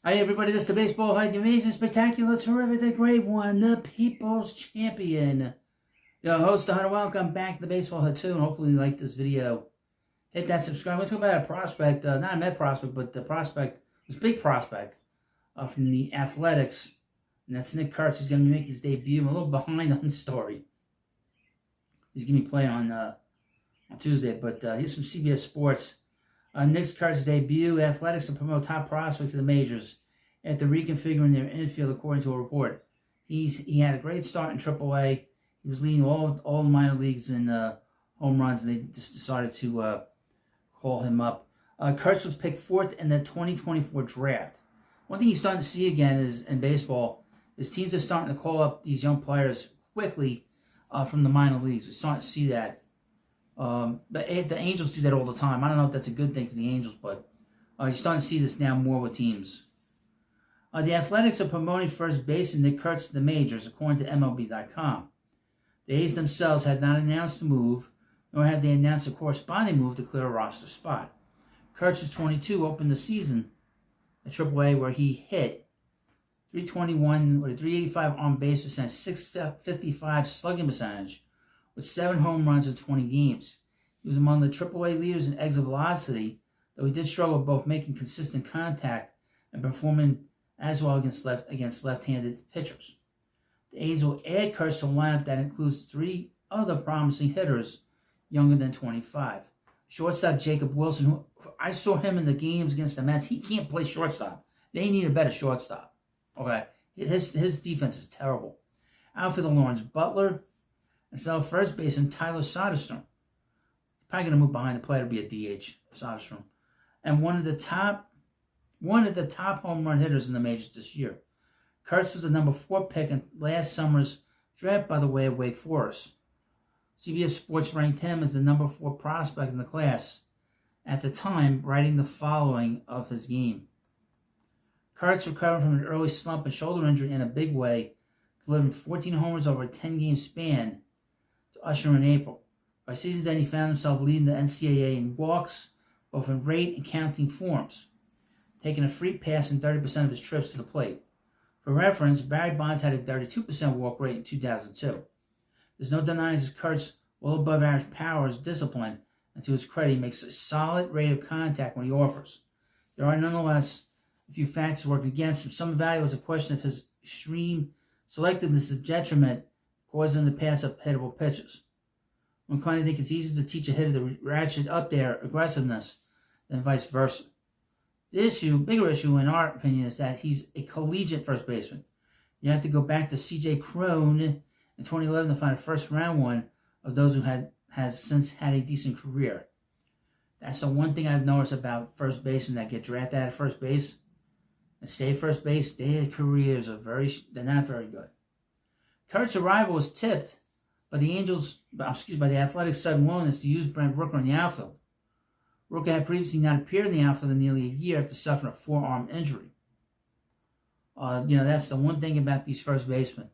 Hi everybody, this is the Baseball Head, the amazing, spectacular, terrific, the great one, the People's Champion. Your host, the Hunter. Welcome back to the Baseball Head 2, and hopefully you like this video. Hit that subscribe. We're talking about a prospect, not a Met prospect, but the prospect, this big prospect from the Athletics, and that's Nick Kurtz. He's going to be making his debut. I'm a little behind on the story. He's going to be playing on Tuesday, but here's some CBS Sports. Nick Kurtz's debut. Athletics to promote top prospects to the majors after reconfiguring their infield, according to a report. He had a great start in AAA. He was leading all the minor leagues in home runs, and they just decided to call him up. Kurtz was picked 4th in the 2024 draft. One thing he's starting to see again is in baseball is teams are starting to call up these young players quickly from the minor leagues. We're starting to see that. But the Angels do that all the time. I don't know if that's a good thing for the Angels, but you're starting to see this now more with teams. The Athletics are promoting first baseman Nick Kurtz to the majors, according to MLB.com. The A's themselves have not announced the move, nor have they announced a corresponding move to clear a roster spot. Kurtz is 22, opened the season at AAA where he hit .321 with a .385 on base percentage, .655 slugging percentage, with 7 home runs in 20 games. He was among the AAA leaders in exit velocity, though he did struggle both making consistent contact and performing as well against left-handed pitchers. The A's will add Kurtz to a lineup that includes 3 other promising hitters younger than 25. Shortstop Jacob Wilson, who I saw him in the games against the Mets. He can't play shortstop. They need a better shortstop. Okay, his defense is terrible. Outfielder Lawrence Butler, and fellow first baseman Tyler Soderstrom. Probably going to move behind the plate to be a DH, Soderstrom. And one of the top home run hitters in the majors this year. Kurtz was the number 4 pick in last summer's draft, by the way, of Wake Forest. CBS Sports ranked him as the number 4 prospect in the class at the time, writing the following of his game. Kurtz recovered from an early slump and shoulder injury in a big way, delivering 14 homers over a 10-game span to usher in April. By season's end, he found himself leading the NCAA in walks, both in rate and counting forms, taking a free pass in 30% of his trips to the plate. For reference, Barry Bonds had a 32% walk rate in 2002. There's no denying his Kurtz well above average power is discipline, and to his credit, he makes a solid rate of contact when he offers. There are nonetheless a few factors working against him. Some evaluate a question of his extreme selectiveness is detriment, causing him to pass up hittable pitches. I'm inclined to think it's easier to teach a hitter to ratchet up their aggressiveness than vice versa. The bigger issue in our opinion, is that he's a collegiate first baseman. You have to go back to C.J. Cron in 2011 to find a first-round one of those who has since had a decent career. That's the one thing I've noticed about first basemen that get drafted at first base and stay first base. Their careers are they're not very good. Kurtz's arrival was tipped by the Athletics' sudden willingness to use Brent Rooker in the outfield. Rooker had previously not appeared in the outfield in nearly a year after suffering a forearm injury. That's the one thing about these first basemen.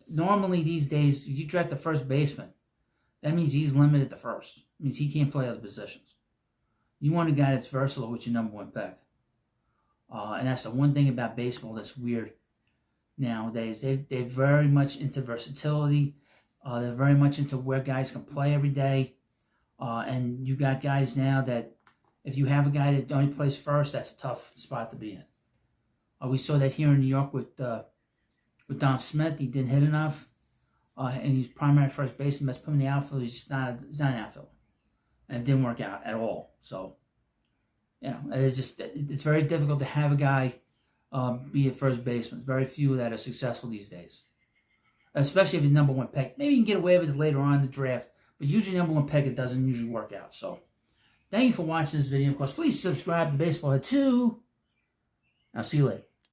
Normally these days, if you draft the first baseman, that means he's limited to first. It means he can't play other positions. You want a guy that's versatile with your number 1 pick. And that's the one thing about baseball that's weird nowadays. They're very much into versatility. They're very much into where guys can play every day. And you got guys now that if you have a guy that only plays first, that's a tough spot to be in. We saw that here in New York with Dom Smith. He didn't hit enough, and he's primary first baseman. Let's put him in the outfield. He's not an outfielder, and it didn't work out at all. So, it's very difficult to have a guy be a first baseman. Very few that are successful these days, especially if he's number 1 pick. Maybe you can get away with it later on in the draft. But usually number 1 pick, it doesn't usually work out. So, thank you for watching this video. Of course, please subscribe to Baseball Head 2. I'll see you later.